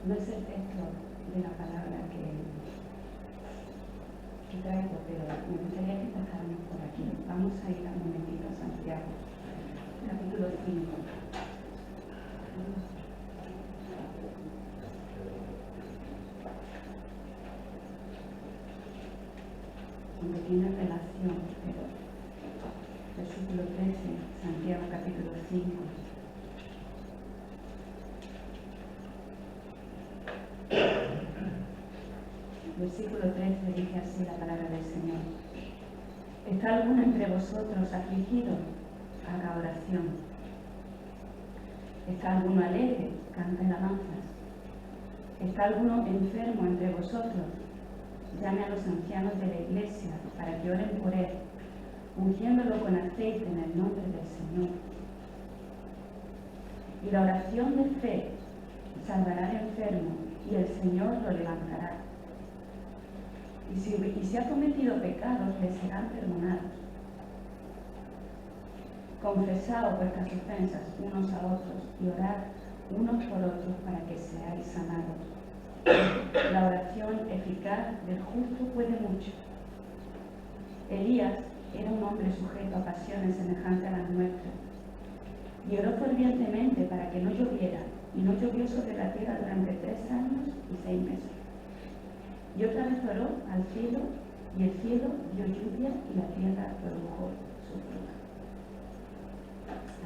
No es el texto de la palabra que traigo, pero me gustaría que pasáramos por aquí. Vamos a ir un momentito a Santiago, capítulo 5. Aunque tiene relación, pero versículo 13, Santiago capítulo 5. Versículo 13 dice así la palabra del Señor: ¿Está alguno entre vosotros afligido? Haga oración. ¿Está alguno alegre? Cante alabanzas. ¿Está alguno enfermo entre vosotros? Llame a los ancianos de la iglesia para que oren por él, ungiéndolo con aceite en el nombre del Señor. Y la oración de fe salvará al enfermo, y el Señor lo levantará. Y si ha cometido pecados, le serán perdonados. Confesaos vuestras ofensas unos a otros y orad unos por otros para que seáis sanados. La oración eficaz del justo puede mucho. Elías era un hombre sujeto a pasiones semejantes a las nuestras, y oró fervientemente para que no lloviera, y no llovió sobre la tierra durante 3 años y 6 meses. Y otra vez oró al cielo, y el cielo dio lluvia, y la tierra produjo su fruto.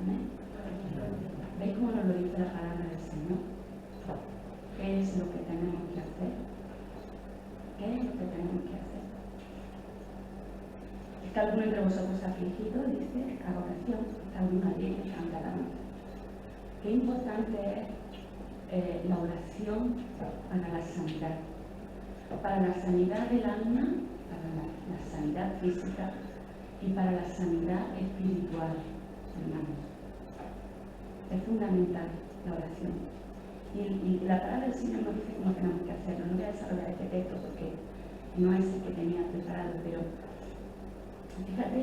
Amén. ¿Veis cómo nos lo dice la palabra del Señor? ¿Qué es lo que tenemos que hacer? ¿Qué es lo que tenemos que hacer? ¿Está alguno entre vosotros afligido? Dice, haga oración. ¿Está alguno alegre? Canta alabanza. Qué importante es la oración para la sanidad. Para la sanidad del alma, para la sanidad física y para la sanidad espiritual, hermanos. Es fundamental la oración. Y la palabra del Señor nos dice cómo tenemos que hacerlo. No voy a desarrollar este texto porque no es el que tenía preparado, pero fíjate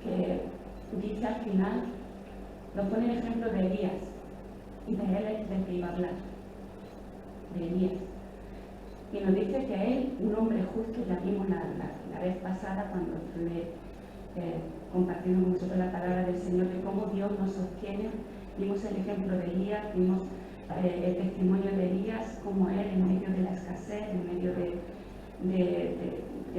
que dice al final, nos pone el ejemplo de Elías, y de él es del que iba a hablar, de Elías. Y nos dice que a él, un hombre justo, ya vimos la vez pasada cuando estuve compartiendo con nosotros la palabra del Señor, de cómo Dios nos sostiene. Vimos el ejemplo de Elías, vimos el testimonio de Elías, como él en medio de la escasez, en medio de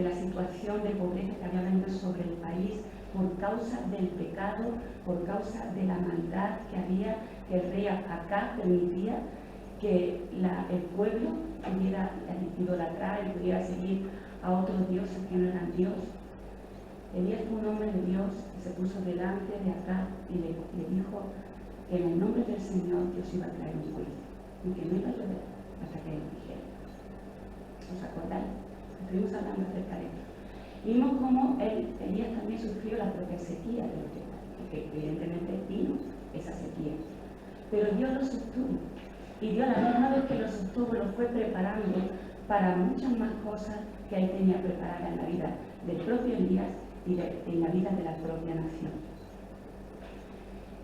la situación de pobreza que había venido sobre el país, por causa del pecado, por causa de la maldad que había, que el rey Acab permitía que el pueblo pudiera idolatrar y pudiera seguir a otros dioses que no eran Dios. Elías fue un hombre de Dios que se puso delante de Acab y le dijo que en el nombre del Señor Dios iba a traer un juicio y que no iba a llover hasta que él dijera. ¿Os acordáis? Estuvimos hablando acerca de esto. Vimos cómo Elías también sufrió la propia sequía de los días, porque evidentemente vino esa sequía. Pero Dios lo sostuvo. Y Dios, a la misma vez que lo sostuvo, lo fue preparando para muchas más cosas que él tenía preparadas en la vida del propio Elías y en la vida de la propia nación.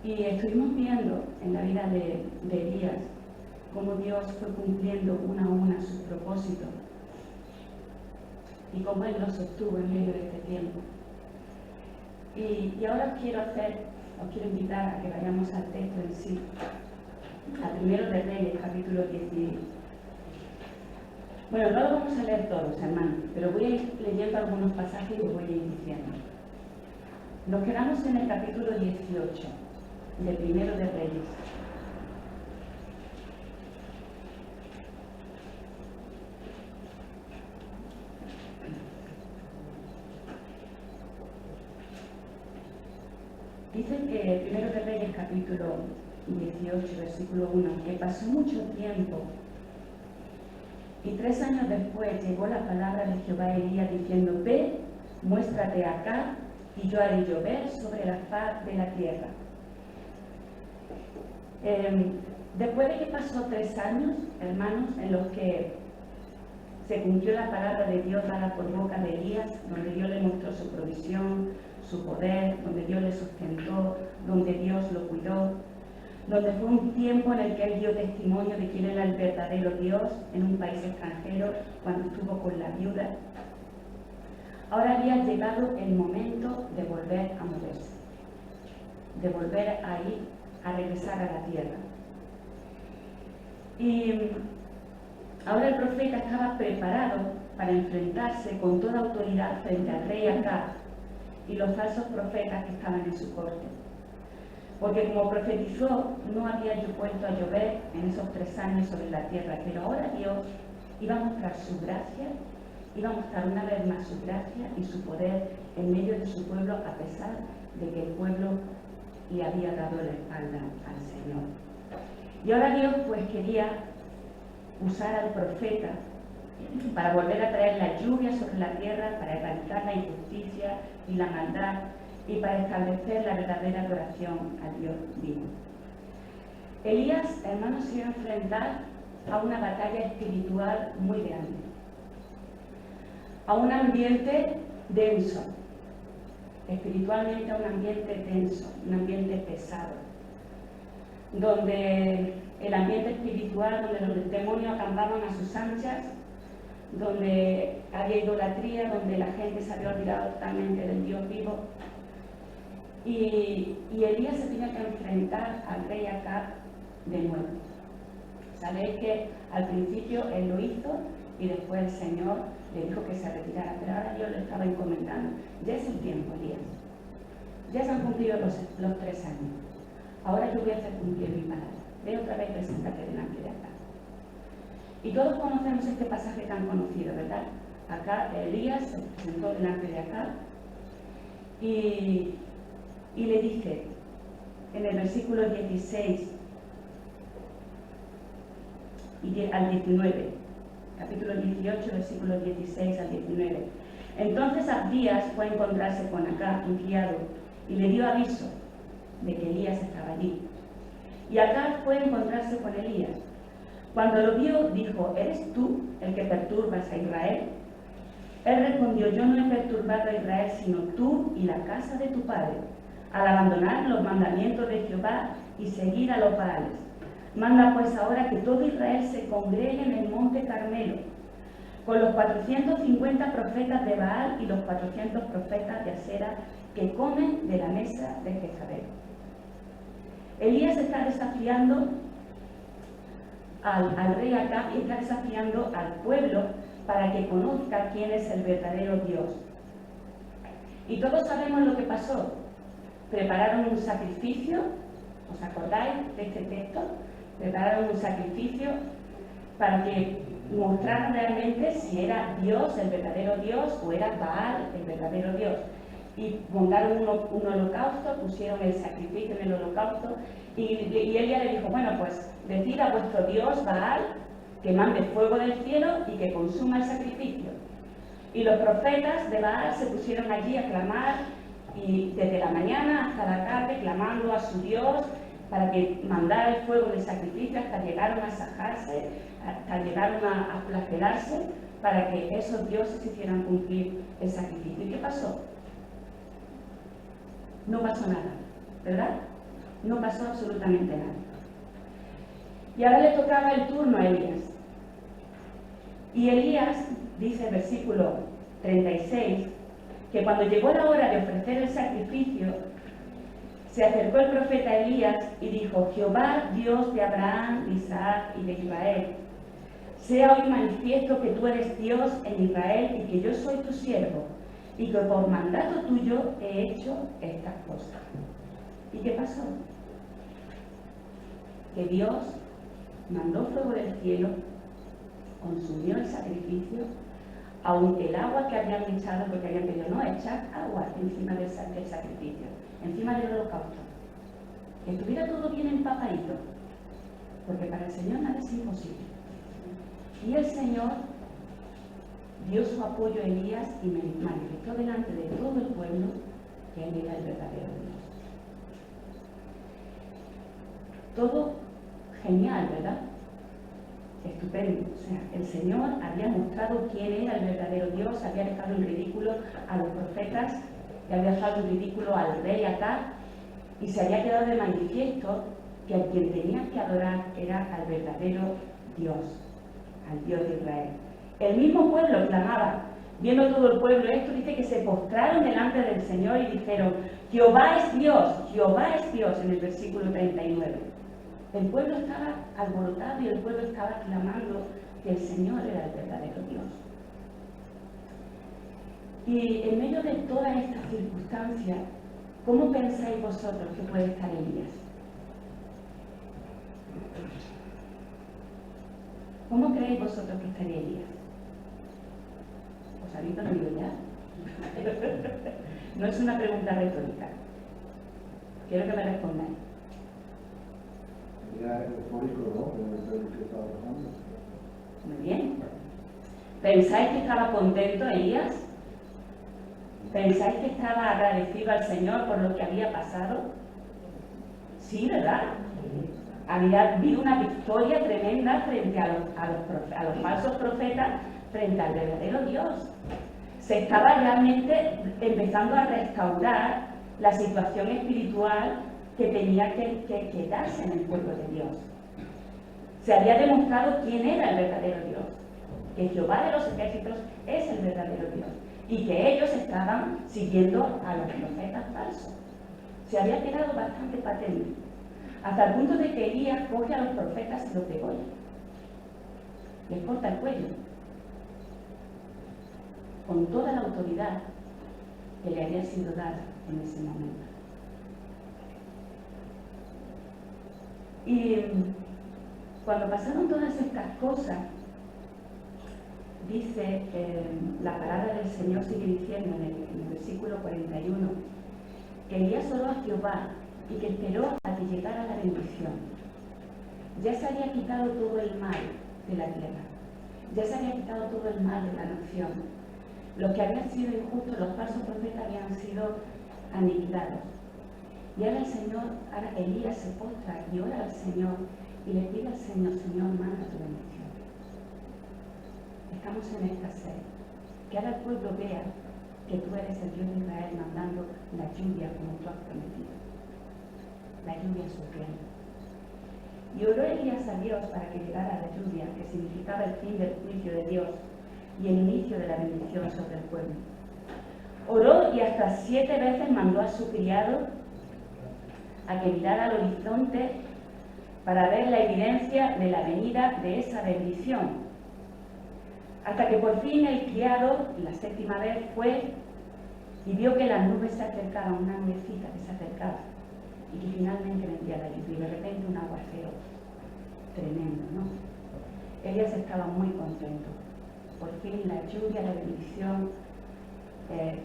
Y estuvimos viendo en la vida de Elías cómo Dios fue cumpliendo una a una sus propósitos y cómo él lo sostuvo en medio de este tiempo. Y ahora os quiero invitar a que vayamos al texto en sí, a Primero de Reyes, capítulo 19. Bueno, no lo vamos a leer todos, hermanos, pero voy a ir leyendo algunos pasajes y os voy a ir diciendo. Nos quedamos en el capítulo 18 de Primero de Reyes. Dice que Primero de Reyes, capítulo 18, versículo 1, que pasó mucho tiempo y 3 años después llegó la palabra de Jehová a Elías diciendo: ve, muéstrate acá y yo haré llover sobre la faz de la tierra. Después de que pasó 3 años, hermanos, en los que se cumplió la palabra de Dios dada por boca de Elías, donde Dios le mostró su provisión, su poder, donde Dios le sustentó, donde Dios lo cuidó, donde fue un tiempo en el que él dio testimonio de quién era el verdadero Dios en un país extranjero, cuando estuvo con la viuda. Ahora había llegado el momento de volver a moverse, de volver a ir, a regresar a la tierra. Y ahora el profeta estaba preparado para enfrentarse con toda autoridad frente al rey Acab y los falsos profetas que estaban en su corte. Porque como profetizó, no había vuelto a llover en esos 3 años sobre la tierra, pero ahora Dios iba a mostrar su gracia, iba a mostrar una vez más su gracia y su poder en medio de su pueblo, a pesar de que el pueblo le había dado la espalda al Señor. Y ahora Dios pues quería usar al profeta para volver a traer la lluvia sobre la tierra, para erradicar la injusticia y la maldad y para establecer la verdadera adoración al Dios vivo. Elías, hermanos, se iba a enfrentar a una batalla espiritual muy grande, a un ambiente denso, espiritualmente a un ambiente denso, un ambiente pesado, donde el ambiente espiritual, donde los demonios acampaban a sus anchas, donde había idolatría, donde la gente se había olvidado totalmente del Dios vivo. Y Elías se tenía que enfrentar al rey Acab de nuevo. Sabéis que al principio él lo hizo y después el Señor le dijo que se retirara, pero ahora Dios le estaba encomendando. Ya es el tiempo, Elías. Ya se han cumplido los 3 años. Ahora yo voy a hacer cumplir mi palabra. Ve otra vez, preséntate delante de Acab. Y todos conocemos este pasaje tan conocido, ¿verdad? Acá Elías se presentó delante de Acab y le dice en el versículo 16 al 19, capítulo 18, versículos 16 al 19. Entonces Abdías fue a encontrarse con Acab, un criado, y le dio aviso de que Elías estaba allí. Y Acab fue a encontrarse con Elías. Cuando lo vio, dijo: ¿eres tú el que perturbas a Israel? Él respondió: yo no he perturbado a Israel, sino tú y la casa de tu padre, al abandonar los mandamientos de Jehová y seguir a los Baales. Manda pues ahora que todo Israel se congregue en el monte Carmelo, con los 450 profetas de Baal y los 400 profetas de Asera que comen de la mesa de Jezabel. Elías está desafiando al rey Acab y está desafiando al pueblo para que conozca quién es el verdadero Dios. Y todos sabemos lo que pasó. Prepararon un sacrificio, ¿os acordáis de este texto? Prepararon un sacrificio para que mostraran realmente si era Dios, el verdadero Dios, o era Baal, el verdadero Dios. Y montaron un holocausto, pusieron el sacrificio en el holocausto, y Elías le dijo: bueno, pues decid a vuestro Dios Baal que mande fuego del cielo y que consuma el sacrificio. Y los profetas de Baal se pusieron allí a clamar, y desde la mañana hasta la tarde clamando a su Dios para que mandara el fuego del sacrificio, hasta llegaron a sajarse, hasta llegaron a flagelarse para que esos dioses hicieran cumplir el sacrificio. ¿Y qué pasó? No pasó nada, ¿verdad? No pasó absolutamente nada. Y ahora le tocaba el turno a Elías. Y Elías, dice el versículo 36, que cuando llegó la hora de ofrecer el sacrificio, se acercó el profeta Elías y dijo: Jehová, Dios de Abraham, de Isaac y de Israel, sea hoy manifiesto que tú eres Dios en Israel y que yo soy tu siervo, y que por mandato tuyo he hecho estas cosas. ¿Y qué pasó? Que Dios mandó fuego del cielo, consumió el sacrificio, aunque el agua que habían echado, porque habían pedido no echar agua encima del sacrificio, encima del holocausto, que estuviera todo bien empapadito, porque para el Señor nada es imposible. Y el Señor dio su apoyo a Elías y manifestó delante de todo el pueblo que él era el verdadero Dios. Todo Genial, ¿verdad? Estupendo. O sea, el Señor había mostrado quién era el verdadero Dios, había dejado en ridículo a los profetas, y había dejado en ridículo al rey Acab, y se había quedado de manifiesto que a quien tenían que adorar era al verdadero Dios, al Dios de Israel. El mismo pueblo clamaba, viendo todo el pueblo esto, dice que se postraron delante del Señor y dijeron, Jehová es Dios, en el versículo 39. El pueblo estaba alborotado y el pueblo estaba clamando que el Señor era el verdadero Dios. Y en medio de todas estas circunstancias, ¿cómo pensáis vosotros que puede estar Elías? ¿Cómo creéis vosotros que estaría Elías? ¿Os habéis dormido ya? No es una pregunta retórica. Quiero que me respondáis. Ya eufórico, ¿no? De lo que estaba pasando. Muy bien. ¿Pensáis que estaba contento Elías? ¿Pensáis que estaba agradecido al Señor por lo que había pasado? Sí, ¿verdad? Había habido una victoria tremenda frente a los falsos profetas, frente al verdadero Dios. Se estaba realmente empezando a restaurar la situación espiritual que tenía que darse en el pueblo de Dios. Se había demostrado quién era el verdadero Dios, que Jehová de los ejércitos es el verdadero Dios y que ellos estaban siguiendo a los profetas falsos. Se había quedado bastante patente, hasta el punto de que Elías coge a los profetas y los degolla. Les corta el cuello, con toda la autoridad que le había sido dada en ese momento. Y cuando pasaron todas estas cosas, dice la palabra del Señor, sigue diciendo en el versículo 41, que Elías oró a Jehová y que esperó a que llegara la bendición. Ya se había quitado todo el mal de la tierra, ya se había quitado todo el mal de la nación. Los que habían sido injustos, los falsos profetas, habían sido aniquilados. Y ahora el Señor, ahora Elías se postra y ora al Señor y le pide al Señor, Señor, manda tu bendición. Estamos en escasez. Que ahora el pueblo vea que tú eres el Dios de Israel mandando la lluvia como tú has prometido. La lluvia sufriendo. Y oró Elías a Dios para que llegara la lluvia, que significaba el fin del juicio de Dios y el inicio de la bendición sobre el pueblo. Oró y hasta 7 veces mandó a su criado a que mirara al horizonte para ver la evidencia de la venida de esa bendición. Hasta que por fin el criado, la 7ª vez, fue y vio que las nubes se acercaban, una nubecita que se acercaba, y que finalmente vendría la lluvia, y de repente un aguacero tremendo, ¿no? Elías estaba muy contento. Por fin la lluvia, la bendición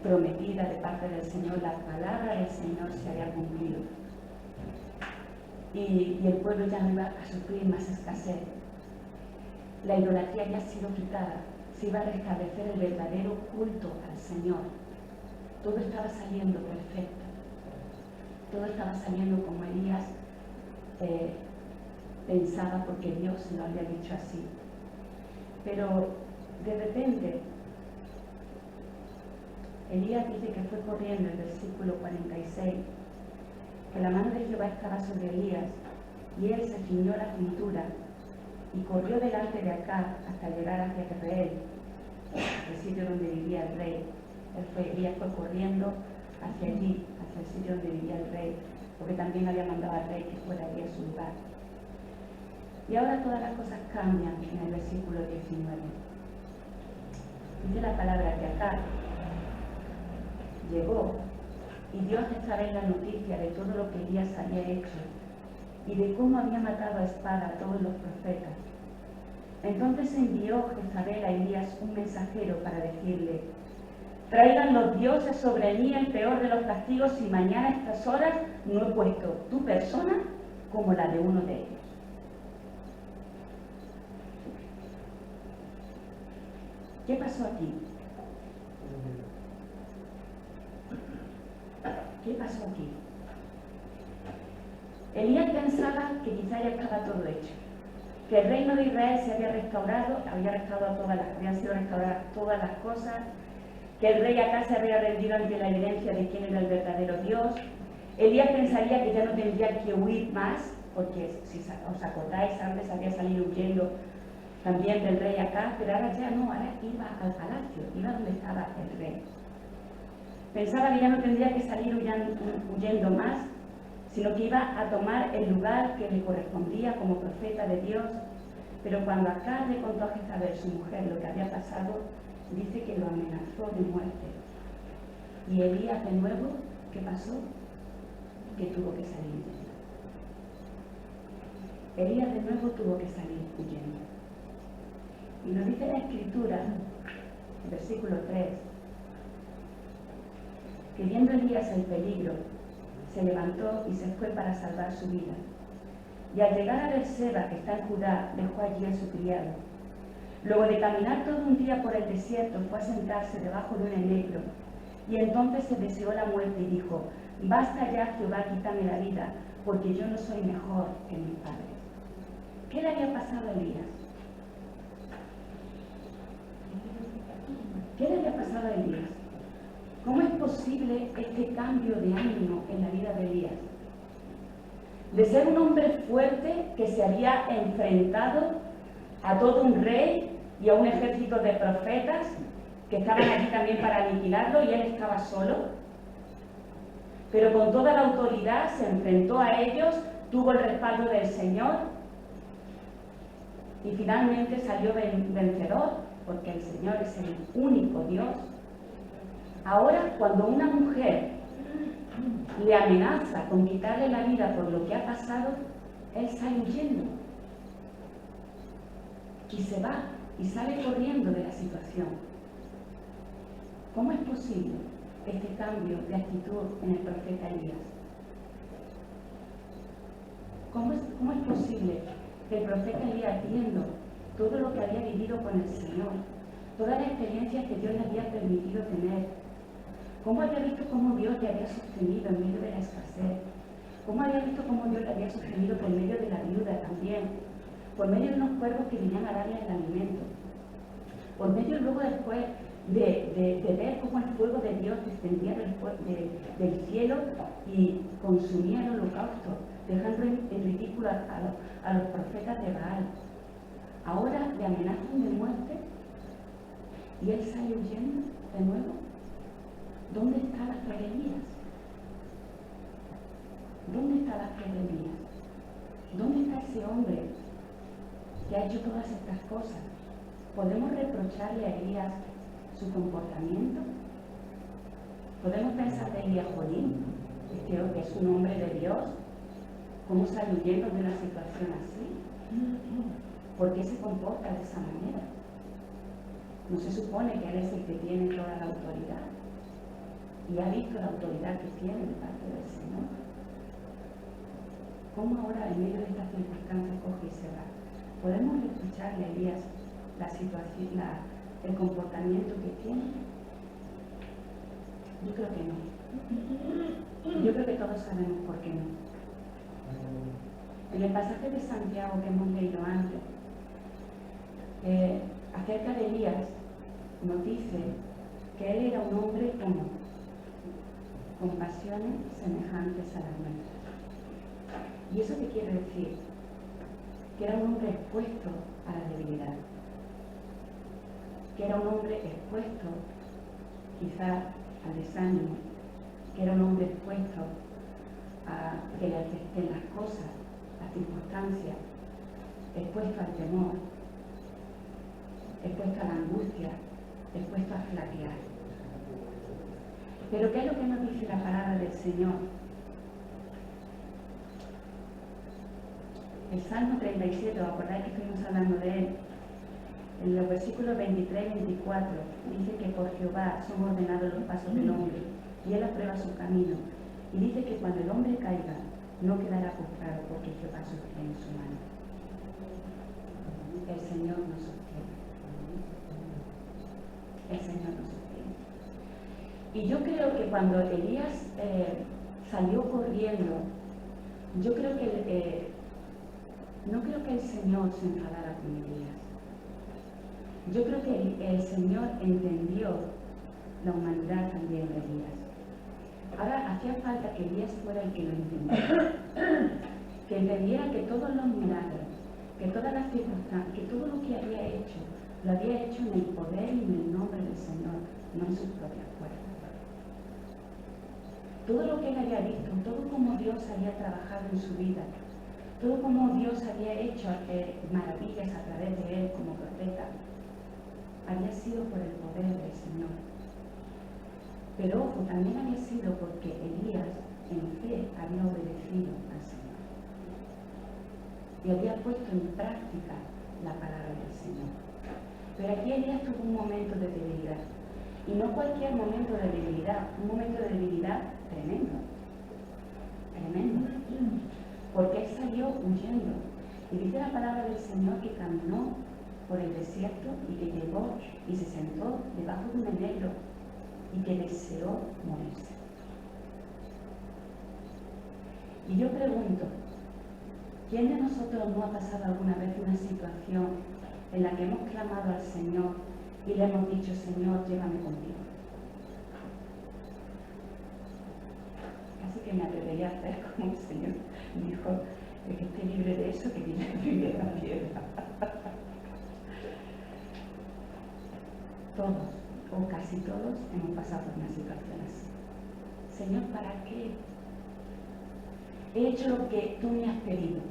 prometida de parte del Señor, la palabra del Señor se había cumplido. Y el pueblo ya no iba a sufrir más escasez. La idolatría había sido quitada, se iba a restablecer el verdadero culto al Señor. Todo estaba saliendo perfecto, todo estaba saliendo como Elías pensaba, porque Dios se lo había dicho así. Pero de repente Elías dice que fue corriendo, el versículo 46, que la mano de Jehová estaba sobre Elías y él se ciñó la cintura y corrió delante de Acab hasta llegar hacia Jezreel, el sitio donde vivía el rey. Elías fue corriendo hacia allí, hacia el sitio donde vivía el rey, porque también había mandado al rey que fuera allí a su lugar. Y ahora todas las cosas cambian en el versículo 19. Dice la palabra que Acab llegó y dio a Jezabel la noticia de todo lo que Elías había hecho y de cómo había matado a espada a todos los profetas. Entonces envió Jezabel a Elías un mensajero para decirle: traigan los dioses sobre mí el peor de los castigos, y mañana a estas horas no he puesto tu persona como la de uno de ellos. ¿Qué pasó aquí? ¿Qué pasó aquí? Elías pensaba que quizá ya estaba todo hecho, que el reino de Israel se había restaurado, habían sido restauradas todas las cosas, que el rey acá se había rendido ante la evidencia de quién era el verdadero Dios. Elías pensaría que ya no tendría que huir más, porque si os acordáis, antes había salido huyendo también del rey acá, pero ahora ya no, ahora iba al palacio, iba donde estaba el rey. Pensaba que ya no tendría que salir huyendo más, sino que iba a tomar el lugar que le correspondía como profeta de Dios. Pero cuando acá le contó a Jezabel, su mujer, lo que había pasado, dice que lo amenazó de muerte. Y Elías de nuevo, ¿qué pasó? Que tuvo que salir huyendo. Elías de nuevo tuvo que salir huyendo. Y nos dice la Escritura, versículo 3, que viendo Elías el peligro, se levantó y se fue para salvar su vida. Y al llegar a Berseba, que está en Judá, dejó allí a su criado. Luego de caminar todo un día por el desierto, fue a sentarse debajo de un enebro. Y entonces se deseó la muerte y dijo: basta ya, Jehová, quítame la vida, porque yo no soy mejor que mis padres. ¿Qué le había pasado a Elías? ¿Qué le había pasado a Elías? ¿Cómo es posible este cambio de ánimo en la vida de Elías? De ser un hombre fuerte que se había enfrentado a todo un rey y a un ejército de profetas que estaban allí también para aniquilarlo, y él estaba solo, pero con toda la autoridad se enfrentó a ellos, tuvo el respaldo del Señor y finalmente salió vencedor, porque el Señor es el único Dios. Ahora, cuando una mujer le amenaza con quitarle la vida por lo que ha pasado, él sale huyendo y se va y sale corriendo de la situación. ¿Cómo es posible este cambio de actitud en el profeta Elías? ¿Cómo es posible que el profeta Elías, viendo todo lo que había vivido con el Señor, todas las experiencias que Dios le había permitido tener, cómo había visto cómo Dios le había sostenido en medio de la escasez, cómo había visto cómo Dios le había sostenido por medio de la viuda también, por medio de unos cuervos que venían a darle el alimento, por medio luego después de ver cómo el fuego de Dios descendía del cielo y consumía el holocausto, dejando en ridículo a los profetas de Baal. Ahora le amenazan de muerte y él sale huyendo de nuevo. ¿Dónde está la fe de Elías? ¿Dónde está la fe de Elías? ¿Dónde está ese hombre que ha hecho todas estas cosas? ¿Podemos reprocharle a Elías su comportamiento? ¿Podemos pensar de Elías, jolín, creo que es un hombre de Dios? ¿Cómo sale huyendo de una situación así? ¿Por qué se comporta de esa manera? ¿No se supone que él es el que tiene toda la autoridad? Y ha visto la autoridad que tiene de parte del Señor. ¿Cómo ahora, en medio de estas circunstancias, coge y se va? ¿Podemos reprocharle a Elías la situación, el comportamiento que tiene? Yo creo que no. Yo creo que todos sabemos por qué no. En el pasaje de Santiago que hemos leído antes, acerca de Elías, nos dice que él era un hombre con pasiones semejantes a las nuestras. ¿Y eso qué quiere decir? Que era un hombre expuesto a la debilidad, que era un hombre expuesto quizá al desánimo, que era un hombre expuesto a que le afecten las cosas, las circunstancias, expuesto al temor, expuesto a la angustia, expuesto a flaquear. Pero ¿qué es lo que nos dice la palabra del Señor? El Salmo 37, ¿os acordáis que estuvimos hablando de él? En los versículos 23 y 24 dice que por Jehová son ordenados los pasos del hombre y él aprueba su camino. Y dice que cuando el hombre caiga no quedará postrado porque Jehová sostiene su mano. El Señor nos sostiene. El Señor nos sostiene. Y yo creo que cuando Elías salió corriendo Yo creo que no creo que el Señor se enfadara con Elías. Yo creo que el Señor entendió la humanidad también de Elías. Ahora hacía falta que Elías fuera el que lo entendiera, que entendiera que todos los milagros, que todas las circunstancias, que todo lo que había hecho, lo había hecho en el poder y en el nombre del Señor, no en sus propias fuerzas. Todo lo que él había visto, todo como Dios había trabajado en su vida, todo como Dios había hecho maravillas a través de él como profeta, había sido por el poder del Señor. Pero ojo, también había sido porque Elías en fe había obedecido al Señor y había puesto en práctica la palabra del Señor. Pero aquí Elías tuvo un momento de debilidad, y no cualquier momento de debilidad, un momento de debilidad tremendo, porque él salió huyendo. Y dice la palabra del Señor que caminó por el desierto y que llegó y se sentó debajo de un enebro y que deseó morirse. Y yo pregunto, ¿quién de nosotros no ha pasado alguna vez una situación en la que hemos clamado al Señor y le hemos dicho, Señor, llévame contigo? Casi que me atrevería a hacer como el Señor dijo, el que esté libre de eso, que tiene primero la piedra. Todos, o casi todos, hemos pasado por una situación así. Señor, ¿para qué? He hecho lo que tú me has pedido.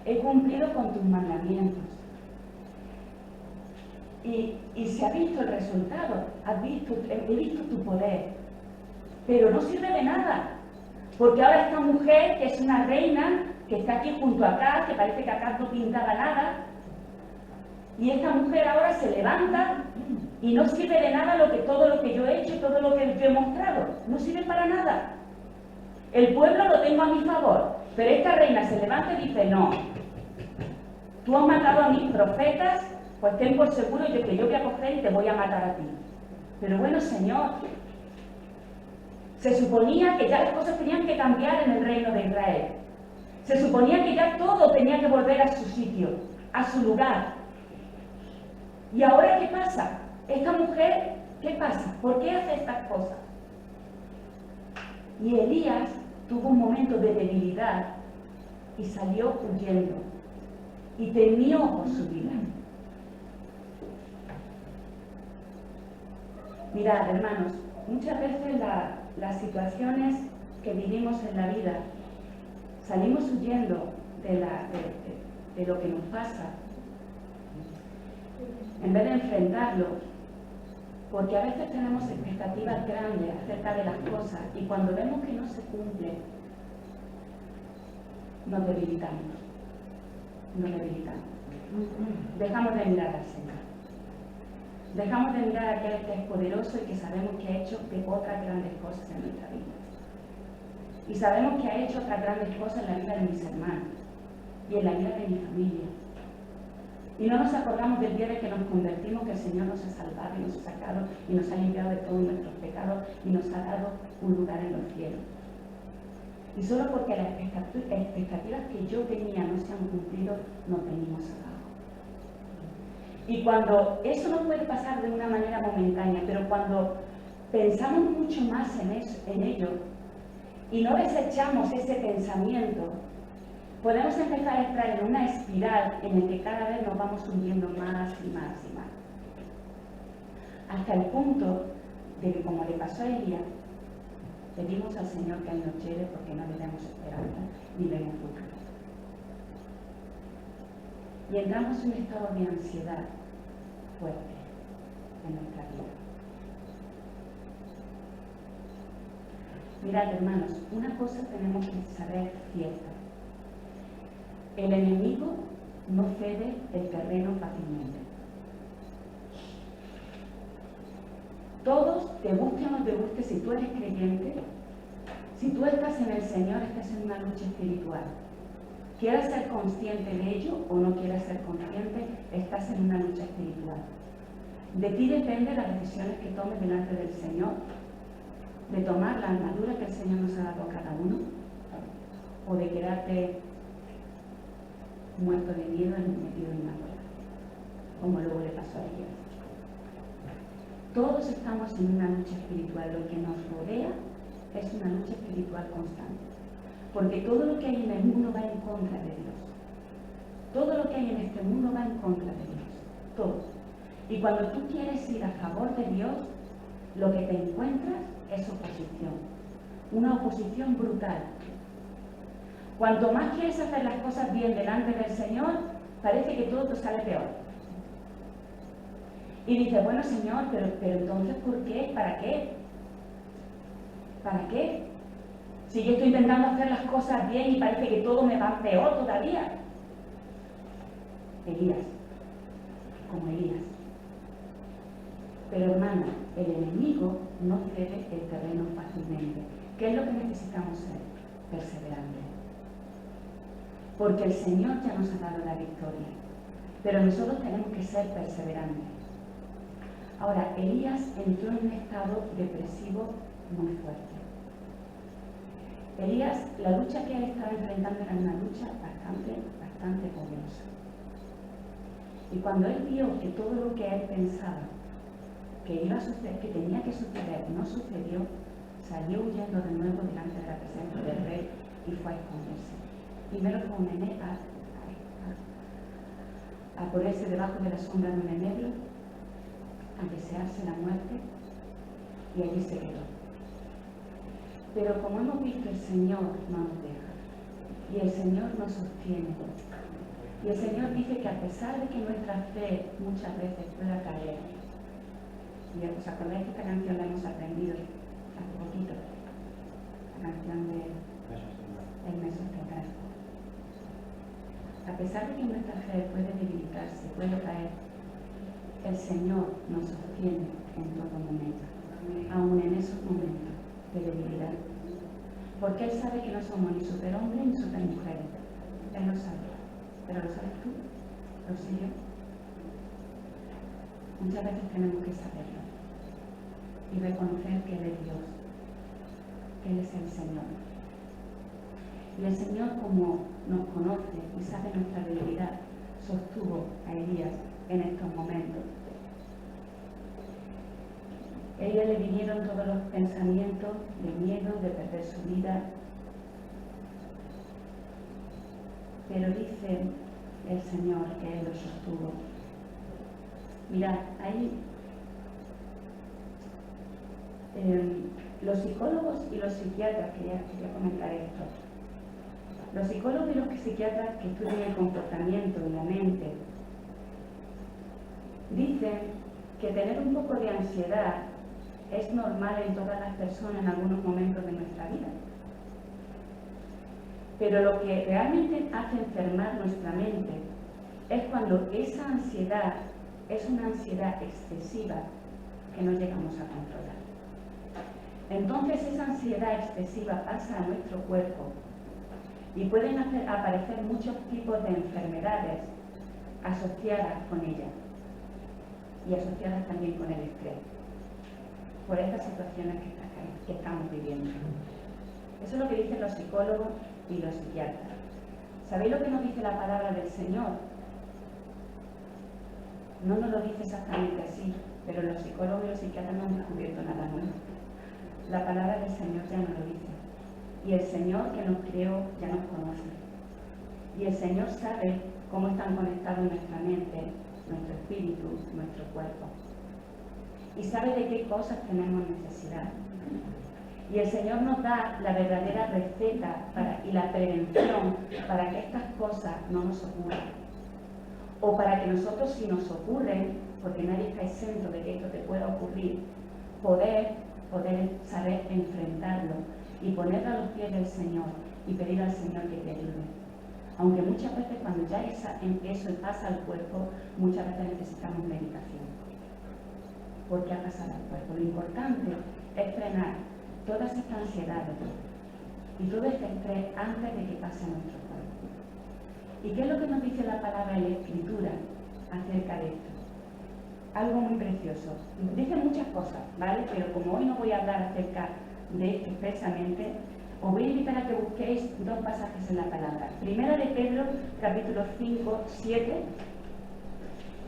He cumplido con tus mandamientos. Y se ha visto el resultado. He visto tu poder. Pero no sirve de nada. Porque ahora esta mujer, que es una reina, que está aquí junto a Acaz, que parece que Acaz no pintaba nada, y esta mujer ahora se levanta y no sirve de nada todo lo que yo he hecho, todo lo que yo he mostrado. No sirve para nada. El pueblo lo tengo a mi favor, pero esta reina se levanta y dice, no, tú has matado a mis profetas, pues ten por seguro que yo voy a coger y te voy a matar a ti. Pero bueno, Señor, se suponía que ya las cosas tenían que cambiar en el reino de Israel. Se suponía que ya todo tenía que volver a su sitio, a su lugar. ¿Y ahora qué pasa? Esta mujer, ¿qué pasa? ¿Por qué hace estas cosas? Y Elías tuvo un momento de debilidad y salió huyendo y temió por su vida. Mirad, hermanos, muchas veces las situaciones que vivimos en la vida, salimos huyendo de lo que nos pasa, en vez de enfrentarlo, porque a veces tenemos expectativas grandes acerca de las cosas y cuando vemos que no se cumple, nos debilitamos. Dejamos de mirar al Señor. Dejamos de mirar a aquel que es poderoso y que sabemos que ha hecho otras grandes cosas en nuestra vida. Y sabemos que ha hecho otras grandes cosas en la vida de mis hermanos y en la vida de mi familia. Y no nos acordamos del día de que nos convertimos, que el Señor nos ha salvado y nos ha sacado y nos ha limpiado de todos nuestros pecados y nos ha dado un lugar en los cielos. Y solo porque las expectativas que yo tenía no se han cumplido, nos venimos abajo. Y cuando eso no puede pasar de una manera momentánea, pero cuando pensamos mucho más en ello y no desechamos ese pensamiento, podemos empezar a entrar en una espiral en la que cada vez nos vamos hundiendo más y más y más. Hasta el punto de que, como le pasó a Elías, pedimos al Señor que Él nos lleve porque no le damos esperanza ni vemos futuro. Y entramos en un estado de ansiedad fuerte en nuestra vida. Mirad, hermanos, una cosa tenemos que saber cierta. El enemigo no cede el terreno fácilmente. Todos, te guste o no te guste, si tú eres creyente, si tú estás en el Señor, estás en una lucha espiritual. Quieras ser consciente de ello o no quieras ser consciente, estás en una lucha espiritual. De ti depende las decisiones que tomes delante del Señor, de tomar la armadura que el Señor nos ha dado a cada uno, o de quedarte muerto de miedo y metido en una cueva, como luego le pasó a Elías. Todos estamos en una lucha espiritual. Lo que nos rodea es una lucha espiritual constante, porque todo lo que hay en el mundo va en contra de Dios. Todo lo que hay en este mundo va en contra de Dios, todo. Y cuando tú quieres ir a favor de Dios, lo que te encuentras es oposición, una oposición brutal. Cuanto más quieres hacer las cosas bien delante del Señor, parece que todo te sale peor. Y dices, bueno Señor, pero entonces ¿por qué? ¿Para qué? ¿Para qué? Si yo estoy intentando hacer las cosas bien y parece que todo me va peor todavía. Elías, como Elías. Pero hermana, el enemigo no cede el terreno fácilmente. ¿Qué es lo que necesitamos ser? Perseverantes. Porque el Señor ya nos ha dado la victoria, pero nosotros tenemos que ser perseverantes. Ahora, Elías entró en un estado depresivo muy fuerte. Elías, la lucha que él estaba enfrentando era una lucha bastante poderosa. Y cuando él vio que todo lo que él pensaba que iba a suceder, que tenía que suceder, no sucedió, salió huyendo de nuevo delante de la presencia del rey y fue a esconderse. Primero fue a ponerse debajo de la sombra de un enebro, a desearse la muerte, y allí se quedó. Pero como hemos visto, el Señor no nos deja, y el Señor nos sostiene. Y el Señor dice que a pesar de que nuestra fe muchas veces pueda caer, y os acordáis que esta canción la hemos aprendido hace poquito, la canción de El mes sostendrá. A pesar de que nuestra fe puede debilitarse, puede caer, el Señor nos sostiene en todo momento, aun en esos momentos de debilidad. Porque Él sabe que no somos ni superhombres ni supermujeres. Él lo sabe. ¿Pero lo sabes tú? ¿Lo sé yo? Muchas veces tenemos que saberlo y reconocer que Él es Dios, que Él es el Señor. Y el Señor, como nos conoce y sabe nuestra debilidad, sostuvo a Elías en estos momentos. A Elías le vinieron todos los pensamientos de miedo, de perder su vida. Pero dice el Señor que Él lo sostuvo. Mirad, ahí los psicólogos y los psiquiatras, quería comentar esto. Los psicólogos y los psiquiatras que estudian el comportamiento y la mente dicen que tener un poco de ansiedad es normal en todas las personas en algunos momentos de nuestra vida. Pero lo que realmente hace enfermar nuestra mente es cuando esa ansiedad es una ansiedad excesiva que no llegamos a controlar. Entonces esa ansiedad excesiva pasa a nuestro cuerpo y pueden aparecer muchos tipos de enfermedades asociadas con ella y asociadas también con el estrés, por estas situaciones que estamos viviendo. Eso es lo que dicen los psicólogos y los psiquiatras. ¿Sabéis lo que nos dice la palabra del Señor? No nos lo dice exactamente así, pero los psicólogos y los psiquiatras no han descubierto nada nuevo. La palabra del Señor ya nos lo dice. Y el Señor que nos creó ya nos conoce. Y el Señor sabe cómo están conectados nuestra mente, nuestro espíritu, nuestro cuerpo. Y sabe de qué cosas tenemos necesidad. Y el Señor nos da la verdadera receta y la prevención para que estas cosas no nos ocurran. O para que nosotros, si nos ocurren, porque nadie está exento de que esto te pueda ocurrir, poder saber enfrentarlo y ponerlo a los pies del Señor y pedir al Señor que te ayude. Aunque muchas veces cuando ya eso pasa al cuerpo, muchas veces necesitamos medicación. Porque ha pasado al cuerpo. Lo importante es frenar todas estas ansiedades y todo este estrés antes de que pase a nuestro cuerpo. ¿Y qué es lo que nos dice la palabra en la Escritura acerca de esto? Algo muy precioso. Dice muchas cosas, ¿vale? Pero como hoy no voy a hablar acerca de esto expresamente, os voy a invitar a que busquéis dos pasajes en la palabra. Primera de Pedro, capítulo 5, 7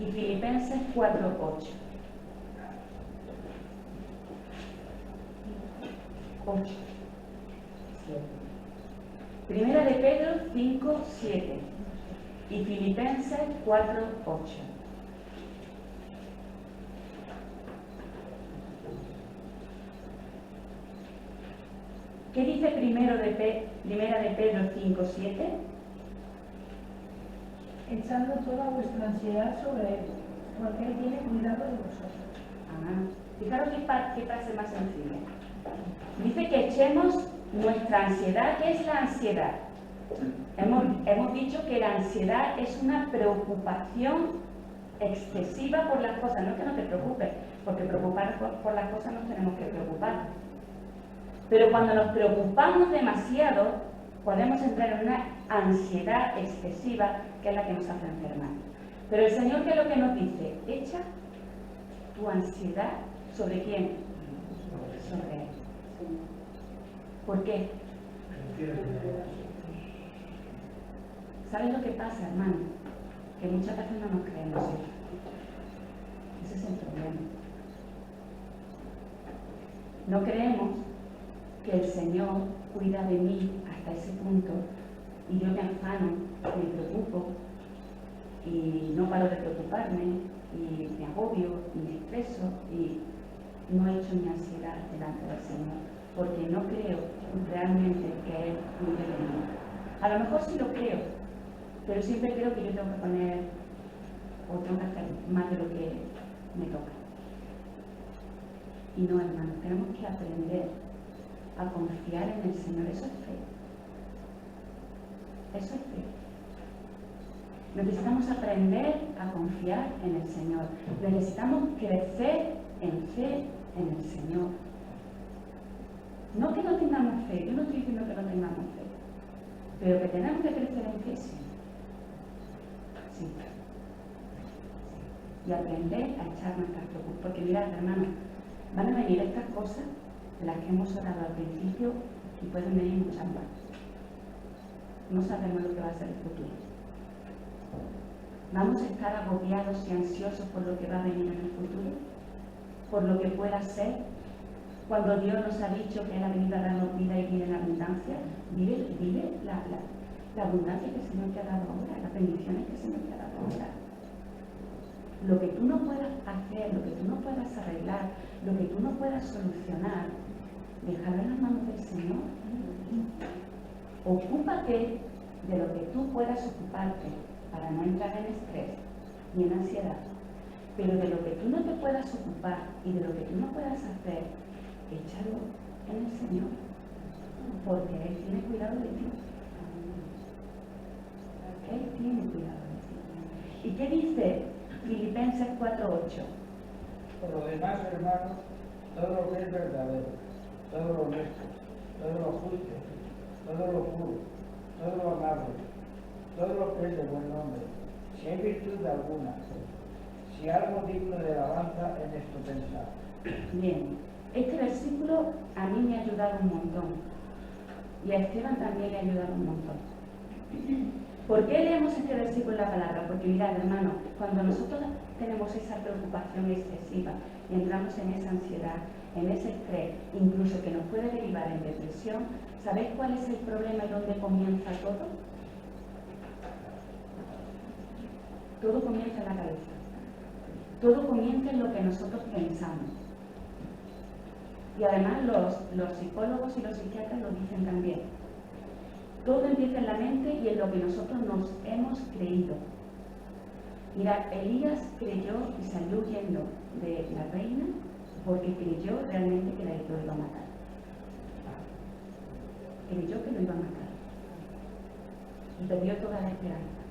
y Filipenses 4, 8. 8, 7. Primera de Pedro 5, 7 y Filipenses 4, 8. ¿Qué dice primera de Pedro 5, 7? Echando toda vuestra ansiedad sobre él, porque él tiene cuidado de vosotros. Fijaros qué frase más sencilla. Dice que echemos nuestra ansiedad. ¿Qué es la ansiedad? Hemos dicho que la ansiedad es una preocupación excesiva por las cosas. No es que no te preocupes, porque preocupar por las cosas nos tenemos que preocupar. Pero cuando nos preocupamos demasiado, podemos entrar en una ansiedad excesiva, que es la que nos hace enfermar. Pero el Señor, ¿qué es lo que nos dice? Echa tu ansiedad ¿sobre quién? Sobre Él. ¿Por qué? ¿Sabes lo que pasa, hermano? Que muchas veces no nos creemos eso. Ese es el problema. No creemos que el Señor cuida de mí hasta ese punto y yo me afano, me preocupo y no paro de preocuparme y me agobio y me estreso y no he hecho mi ansiedad delante del Señor porque no creo realmente que Él cuide de mí. A lo mejor sí lo creo, pero siempre creo que yo tengo que poner o tengo que hacer más de lo que me toca. Y no, hermanos, tenemos que aprender a confiar en el Señor. Eso es fe. Eso es fe. Necesitamos aprender a confiar en el Señor. Necesitamos crecer en fe en el Señor. No que no tengamos fe, yo no estoy diciendo que no tengamos fe, pero que tenemos que crecer en fe, sí. Sí. Y aprender a echar nuestras preocupaciones. Porque mirad, hermanos, van a venir estas cosas de las que hemos orado al principio y pueden venir muchas más. No sabemos lo que va a ser el futuro. Vamos a estar agobiados y ansiosos por lo que va a venir en el futuro, por lo que pueda ser, cuando Dios nos ha dicho que Él ha venido a darnos vida y vida en abundancia. Vive la abundancia que el Señor te ha dado ahora, las bendiciones que el Señor te ha dado ahora. Lo que tú no puedas hacer, lo que tú no puedas arreglar, lo que tú no puedas solucionar, déjalo en las manos del Señor. Ocúpate de lo que tú puedas ocuparte para no entrar en estrés ni en ansiedad. Pero de lo que tú no te puedas ocupar y de lo que tú no puedas hacer, échalo en el Señor, porque Él tiene cuidado de ti. Él tiene cuidado de ti. ¿Y qué dice Filipenses 4:8? Por lo demás, hermanos, todo lo que es verdadero, todo lo honesto, todo lo justo, todo lo puro, todo lo amable, todo lo que es de buen nombre, si hay virtud alguna, si algo digno de alabanza, en esto pensar. Bien, este versículo a mí me ha ayudado un montón y a Esteban también le ha ayudado un montón. ¿Por qué leemos este versículo en la palabra? Porque mirad, hermano, cuando nosotros tenemos esa preocupación excesiva y entramos en esa ansiedad, en ese estrés, incluso que nos puede derivar en depresión, ¿sabéis cuál es el problema y dónde comienza todo? Todo comienza en la cabeza. Todo comienza en lo que nosotros pensamos. Y además los psicólogos y los psiquiatras lo dicen también. Todo empieza en la mente y en lo que nosotros nos hemos creído. Mirad, Elías creyó y salió huyendo de la reina porque creyó realmente que lo iba a matar. Creyó que lo iba a matar. Y perdió toda la esperanza.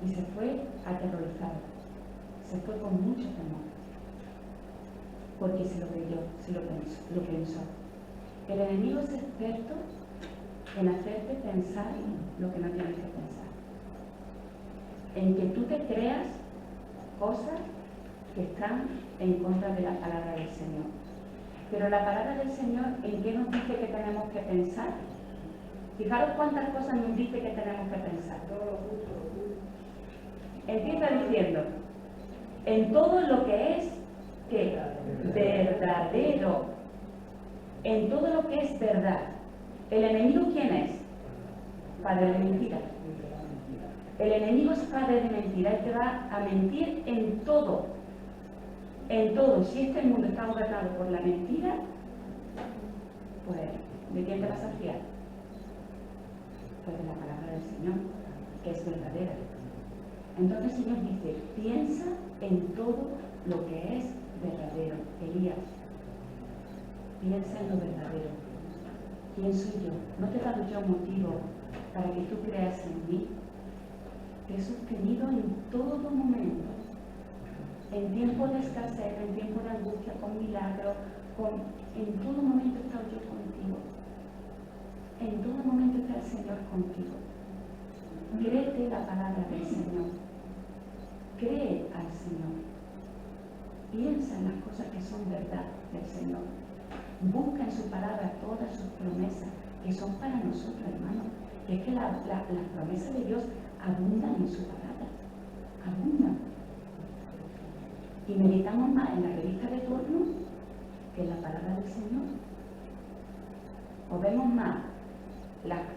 Y se fue aterrorizado. Se fue con mucho temor. Porque se lo creyó, lo pensó. El enemigo es experto en hacerte pensar lo que no tienes que pensar. En que tú te creas cosas que están en contra de la palabra del Señor. Pero la palabra del Señor, ¿en qué nos dice que tenemos que pensar? Fijaros cuántas cosas nos dice que tenemos que pensar. Empieza diciendo, en todo lo que es ¿qué? Verdadero, en todo lo que es verdad. ¿El enemigo quién es? Padre de mentira. El enemigo es padre de mentira, él te va a mentir en todo. En todo. Si este mundo está gobernado por la mentira, pues ¿de quién te vas a fiar? Pues de la palabra del Señor, que es verdadera. Entonces el Señor dice, piensa en todo lo que es verdadero. Elías, piensa en lo verdadero. ¿Quién soy yo? ¿No te he dado yo motivo para que tú creas en mí? Te he sostenido en todo momento. En tiempo de escasez, en tiempo de angustia, con milagros, en todo momento he estado yo contigo. En todo momento está el Señor contigo. Créete la palabra del Señor. Cree al Señor. Piensa en las cosas que son verdad del Señor. Busca en su palabra todas sus promesas, que son para nosotros, hermanos. Que es que las promesas de Dios abundan en su palabra. Abundan. Y meditamos más en la revista de turno que en la palabra del Señor. O vemos más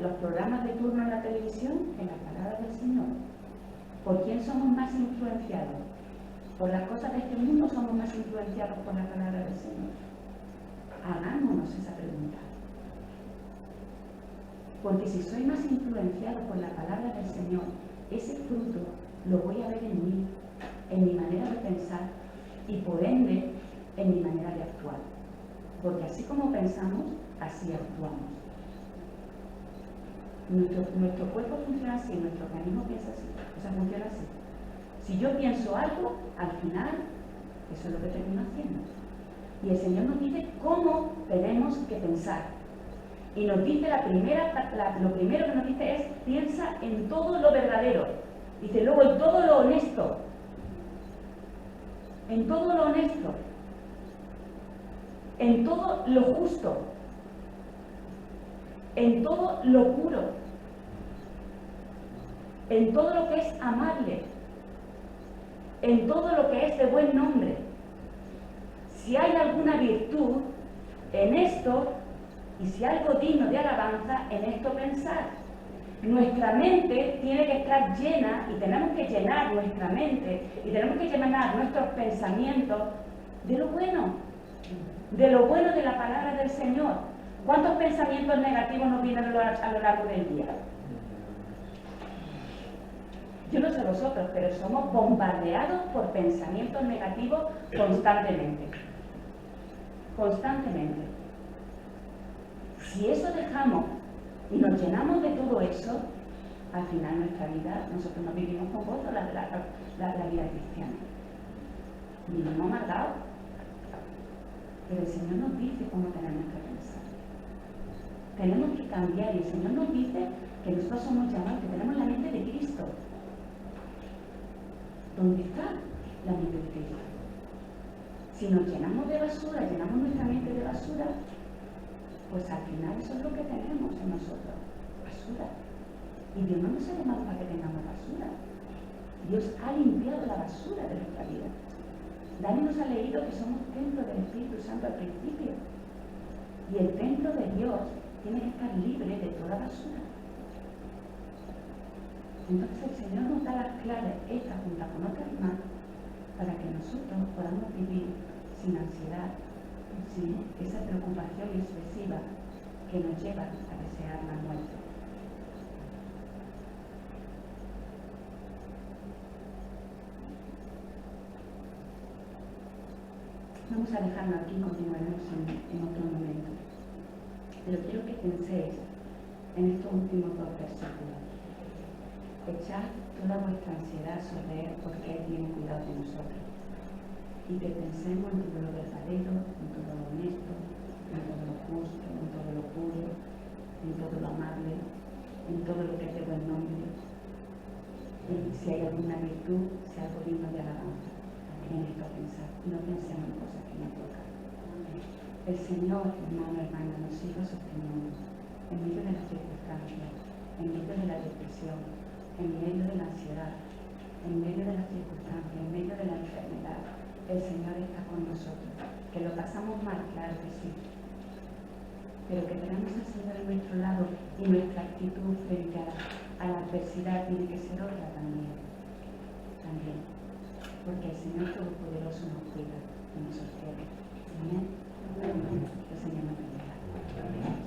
los programas de turno en la televisión que en la palabra del Señor. ¿Por quién somos más influenciados? ¿Por las cosas de este mundo somos más influenciados por la palabra del Señor? Hagámonos esa pregunta. Porque si soy más influenciado por la palabra del Señor, ese fruto lo voy a ver en mí, en mi manera de pensar y por ende en mi manera de actuar. Porque así como pensamos, así actuamos. Nuestro cuerpo funciona así, nuestro organismo piensa así, o sea, funciona así. Si yo pienso algo, al final, eso es lo que termino haciendo. Y el Señor nos dice cómo tenemos que pensar. Y nos dice lo primero que nos dice es, piensa en todo lo verdadero. Dice luego en todo lo honesto. En todo lo honesto. En todo lo justo. En todo lo puro, en todo lo que es amable, en todo lo que es de buen nombre. Si hay alguna virtud, en esto, y si algo digno de alabanza, en esto pensar. Nuestra mente tiene que estar llena, y tenemos que llenar nuestra mente, y tenemos que llenar nuestros pensamientos de lo bueno de la palabra del Señor. ¿Cuántos pensamientos negativos nos vienen a lo largo del día? Yo no sé vosotros, pero somos bombardeados por pensamientos negativos constantemente. Constantemente. Si eso dejamos y nos llenamos de todo eso, al final nuestra vida, nosotros no vivimos con gozo la vida cristiana. Vivimos amargados. Pero el Señor nos dice cómo tenemos que pensar. Tenemos que cambiar y el Señor nos dice que nosotros somos llamados, que tenemos la mente de Cristo. ¿Dónde está la mente de Cristo? Si nos llenamos de basura, llenamos nuestra mente de basura, pues al final eso es lo que tenemos en nosotros, basura. Y Dios no nos ha llamado para que tengamos basura. Dios ha limpiado la basura de nuestra vida. Dani nos ha leído que somos templo del Espíritu Santo al principio. Y el templo de Dios tiene que estar libre de toda basura. Entonces el Señor nos da las claves, esta junta con otras más, para que nosotros podamos vivir sin ansiedad, sin esa preocupación excesiva que nos lleva a desear la muerte. Vamos a dejarlo aquí, continuaremos en otro momento. Pero quiero que penséis en estos últimos dos versículos. Echad toda vuestra ansiedad sobre Él porque Él tiene cuidado de nosotros. Y que pensemos en todo lo verdadero, en todo lo honesto, en todo lo justo, en todo lo puro, en todo lo amable, en todo lo que es de buen nombre. Y si hay alguna virtud, si algo digno de alabanza, en esto pensar. No pensemos en cosas que nos tocan. El Señor, hermano, hermana, nos sigue sosteniendo en medio de las circunstancias, en medio de la depresión, en medio de la ansiedad, en medio de las circunstancias, en medio de la enfermedad. El Señor está con nosotros. Que lo pasamos mal, claro que sí, pero que tenemos al Señor en nuestro lado y nuestra actitud frente a la adversidad tiene que ser otra también, porque el Señor Todopoderoso nos cuida y nos sostiene. Amén. El Señor nos bendiga.